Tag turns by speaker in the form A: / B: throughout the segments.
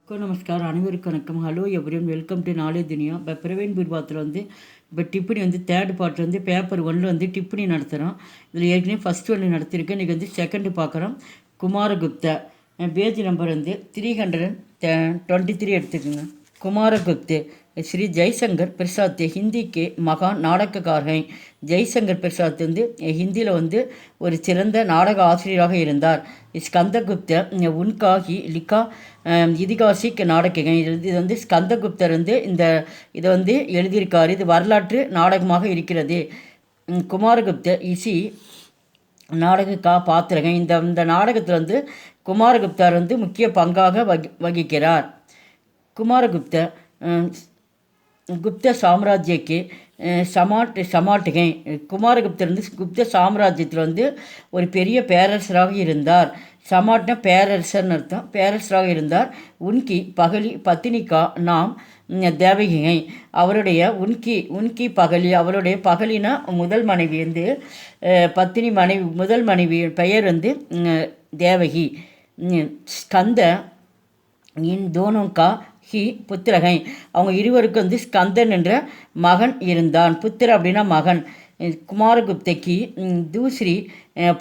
A: நமஸ்கார் அனைவருக்கும் வணக்கம். Hello everyone, welcome to knowledge Duniya. இப்போ பிரவீன் பிர்பாத்தில் இப்போ டிப்பனி தேர்ட் பார்ட் பேப்பர் 1 டிப்பனி நடத்துகிறோம். இதில் ஏற்கனவே ஃபஸ்ட் 1 நடத்தியிருக்கேன். இன்றைக்கி செகண்டு பார்க்குறோம். குமாரகுப்தா பேஜ் நம்பர் 323 எடுத்துக்கோங்க. कुमारगुप्त श्री जयशंकर प्रसाद हिंदी के महान नाटककार हैं. जयशंकर प्रसाद हिंदी और சிறந்த நாடக ஆசிரியராக இருந்தார். ஸ்கந்தகுப்த உன்கா ஹி லிக்கா இதிகாசிக் நாடகங்கள். இது ஸ்கந்தகுப்தர் இந்த இதை எழுதியிருக்கார். இது வரலாற்று நாடகமாக இருக்கிறது. குமாரகுப்த இசி நாடக கா பாத்திரங்கள். இந்த நாடகத்தில் குமாரகுப்தர் முக்கிய பங்காக வகிக்கிறார். कुमारगुप्त गुप्त साम्राज्य के समाट हैं. குமாரகுப்தர் குப்த சாம்ராஜ்யத்தில் ஒரு பெரிய பேரரசராக இருந்தார். சமாட்னா பேரரசர்னு அர்த்தம். பேரரசராக இருந்தார். உன்கி பத்தினிகா நாம் தேவகிகை. அவருடைய உன்கி பகலி, அவருடைய பகலினா முதல் மனைவி பத்தினி மனைவி, முதல் மனைவி பெயர் தேவகி. ஸ்கந்த இன் தோனோங்கா ஹி புத்திரகை. அவங்க இருவருக்கு ஸ்கந்தன் என்ற மகன் இருந்தான். புத்திர அப்படின்னா மகன். குமாரகுப்தகி தூஸ்ரி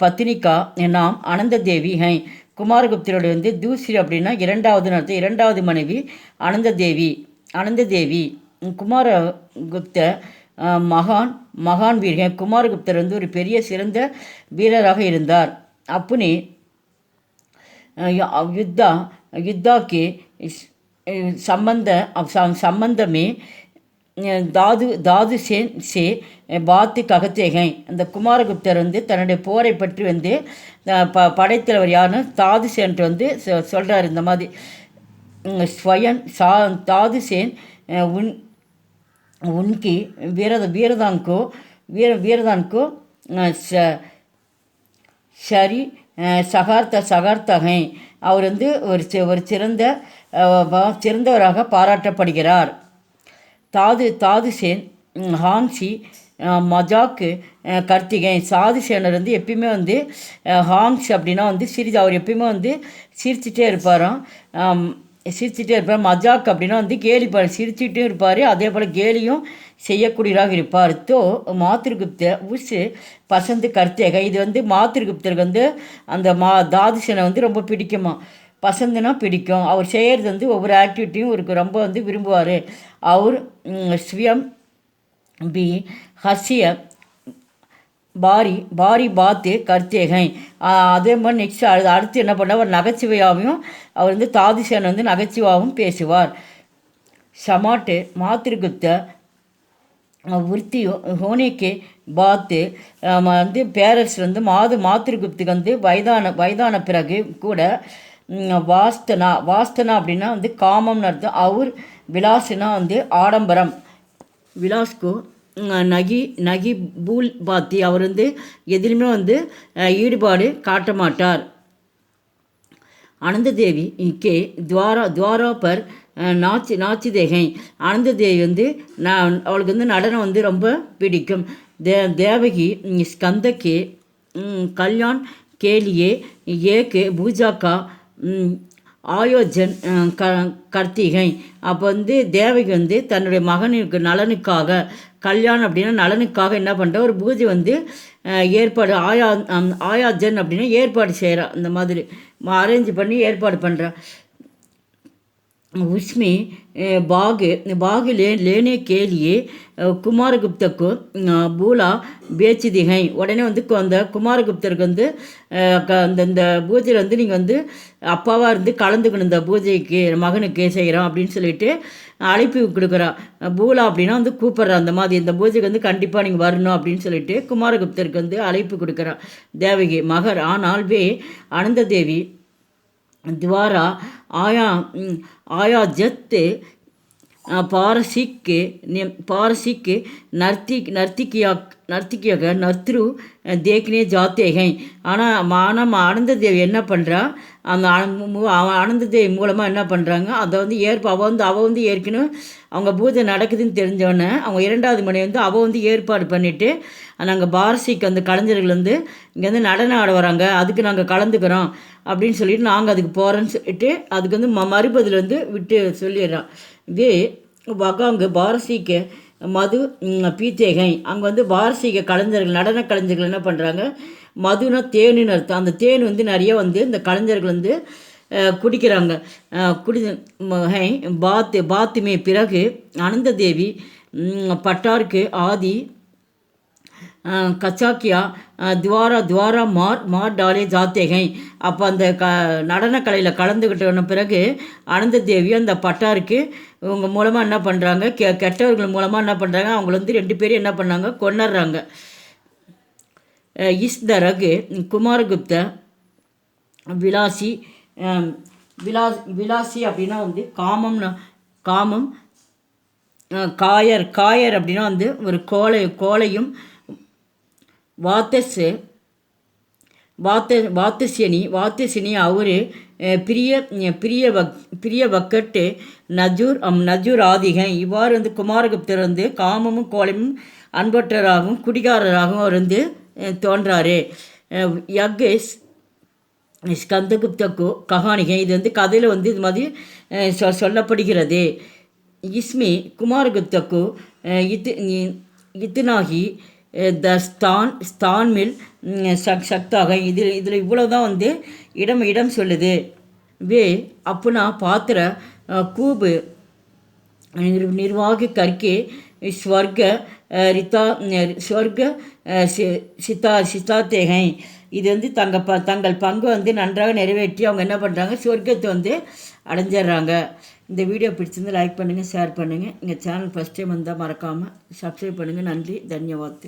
A: பத்தினிகா நாம் அனந்த தேவி ஹை. குமாரகுப்தரோட தூஸ்ரி அப்படின்னா இரண்டாவது மனைவி அனந்த தேவி. குமாரகுப்த மகான் வீரர். குமாரகுப்தர் ஒரு பெரிய சிறந்த வீரராக இருந்தார். அப்புனி युद्धा के संबंध में தாது சே பாத்து ககத்தே हैं. அந்த குமாரகுப்தர் தன்னுடைய போரை பற்றி படைத்தலைவர் யாருன்னு தாது சேன்ட்டு சொல்கிறார். இந்த மாதிரி ஸ்வயன் தாது சேன் உன்கி வீரதான்கோ சரி சகார்த்தகை. அவர் ஒரு சிறந்தவராக பாராட்டப்படுகிறார். தாது சேன் ஹான்சி மஜாக்கு கர்த்திகை. சாதுசேனர் எப்பயுமே ஹான்ஸ் அப்படின்னா சிரிச்சு, அவர் எப்பயுமே சிரிச்சுட்டே இருப்பாராம். மஜாக் அப்படின்னா கேலி சிரிச்சுட்டே இருப்பார். அதே போல் கேலியும் செய்யக்கூடியவராக இருப்பார். மாத்திருகுப்த உஸ் பசந்து கர்த்தேக. இது மாத்திருகுப்தருக்கு அந்த தாதுசேனை ரொம்ப பிடிக்குமா. பசந்துனா பிடிக்கும். அவர் செய்கிறது ஒவ்வொரு ஆக்டிவிட்டியும் இவருக்கு ரொம்ப விரும்புவார். அவர் ஸ்வியம் பி ஹசிய பாரி பாத்து கர்த்தேகை. அதே மாதிரி நெக்ஸ்ட் அடுத்து என்ன பண்ணால் அவர் நகைச்சுவையாகவும் அவர் தாதுசேன் நகைச்சுவாகவும் பேசுவார். சமாட்டு மாத்திருகுப்த விருத்தி ஹோனேக்கே பாத்து பேரரசு மாத்திருகுப்துக்கு வயதான பிறகு கூட வாஸ்தனா அப்படின்னா காமம்னு அர்த்தம். அவர் விலாசுனா ஆடம்பரம். விலாஸ்கோ நகி பூல் பாத்தி. அவர் எதிலுமே ஈடுபாடு காட்ட மாட்டார். அனந்ததேவி கே துவாரா பர் நாச்சிதேகை. அனந்ததேவி அவளுக்கு நடனம் ரொம்ப பிடிக்கும். தேவகி ஸ்கந்தக்கே கல்யாண் கேலியே ஏக்கு பூஜாக்கா ஆயோஜன் கர்த்திகை. அப்போ தேவகி தன்னுடைய மகனுக்கு நலனுக்காக, கல்யாணம் அப்படின்னா நலனுக்காக என்ன பண்ணுற ஒரு பூஜை ஏற்பாடு ஆயாஜன் அப்படின்னா ஏற்பாடு செய்கிறா. அந்த மாதிரி அரேஞ்ச் பண்ணி ஏற்பாடு பண்ணுறா. உஸ்மி बाग लेने के लिए குமாரகுப்தக்கு பூலா பேச்சிதிகை. உடனே அந்த குமாரகுப்தருக்கு இந்த பூஜையில் நீங்கள் அப்பாவாக கலந்துக்கணும். இந்த பூஜைக்கு மகனுக்கு செய்கிறோம் அப்படின்னு சொல்லிட்டு அழைப்பு கொடுக்குறா. பூலா அப்படின்னா கூப்பிட்றா. அந்த மாதிரி இந்த பூஜைக்கு கண்டிப்பாக நீங்கள் வரணும் அப்படின்னு சொல்லிட்டு குமாரகுப்தருக்கு அழைப்பு கொடுக்குறா தேவகி மகர். ஆனால் அனந்த தேவி द्वारा आयाजत पारसिक நர்த்திக்கியாக நர்த்ரு தேக்னே ஜாத்தேகை. ஆனால் ஆனந்த தேவி என்ன பண்ணுறா, அந்த ஆனந்த தேவி மூலமாக என்ன பண்ணுறாங்க, அதை வந்து அவள் வந்து ஏற்கனவே அவங்க பூஜை நடக்குதுன்னு தெரிஞ்சோடனே அவங்க 2வது மணி வந்து அவள் வந்து ஏற்பாடு பண்ணிவிட்டு நாங்கள் பாரசிக்கு அந்த கலைஞர்கள் வந்து இங்கேருந்து நடனம் ஆட வராங்க, அதுக்கு நாங்கள் கலந்துக்கிறோம் அப்படின்னு சொல்லிட்டு நாங்கள் அதுக்கு போகிறோன்னு சொல்லிட்டு அதுக்கு வந்து மறுபதில் வந்து விட்டு சொல்லிடுறான். இது அங்கே பாரசீக மது பீத்தேகை. அங்கே வந்து பாரசீக கலைஞர்கள் நடன கலைஞர்கள் என்ன பண்ணுறாங்க, மதுனா தேனுன்னு அர்த்தம். அந்த தேன் வந்து நிறைய வந்து இந்த கலைஞர்கள் வந்து குடிக்கிறாங்க. பாத்துமே பிறகு ஆனந்த தேவி பட்டாருக்கு ஆதி கச்சாக்கியா துவாரா மார் டாலே ஜாத்தேகை. அப்போ அந்த நடனக்கலையில் கலந்துக்கிட்ட பிறகு ஆனந்த தேவி அந்த பட்டாருக்கு இவங்க மூலமாக என்ன பண்ணுறாங்க, கெட்டவர்கள் மூலமாக என்ன பண்ணுறாங்க, அவங்கள வந்து 2 பேரும் என்ன பண்ணாங்க, கொண்டுடுறாங்க. இஸ்தரகு குமாரகுப்த விலாசி அப்படின்னா வந்து காமம் காயர் அப்படின்னா வந்து ஒரு கோலையும் வாத்தசினி அவரு பிரிய வக்கட்டு நஜூர் ஆதிகன். இவ்வாறு வந்து குமாரகுப்தர் வந்து காமமும் கோலையும் அன்பற்றராகவும் குடிகாரராகவும் அவர் வந்து தோன்றாரு. ஸ்கந்தகுப்தக்கு கஹானிகை. இது வந்து கதையில் வந்து இது மாதிரி சொல்லப்படுகிறது. இஸ்மி குமாரகுப்தக்கு இத்துனாகி த ஸ்தான் மில் சக்தாக. இதில் இவ்வளோ தான் வந்து இடம் சொல்லுது. அப்புனா பாத்திர கூபு நிர்வாகி கற்கே ஸ்வர்க சித்தாத்தேகை. இது வந்து தங்கள் பங்கு வந்து நன்றாக நிறைவேற்றி அவங்க என்ன பண்ணுறாங்க, சொர்க்கத்தை வந்து அடைஞ்சிட்றாங்க. இந்த வீடியோ பிடிச்சிருந்து லைக் பண்ணுங்கள், ஷேர் பண்ணுங்கள். எங்கள் சேனல் ஃபஸ்ட் டைம் வந்தால் மறக்காமல் சப்ஸ்கிரைப் பண்ணுங்கள். நன்றி, தன்யவாத்.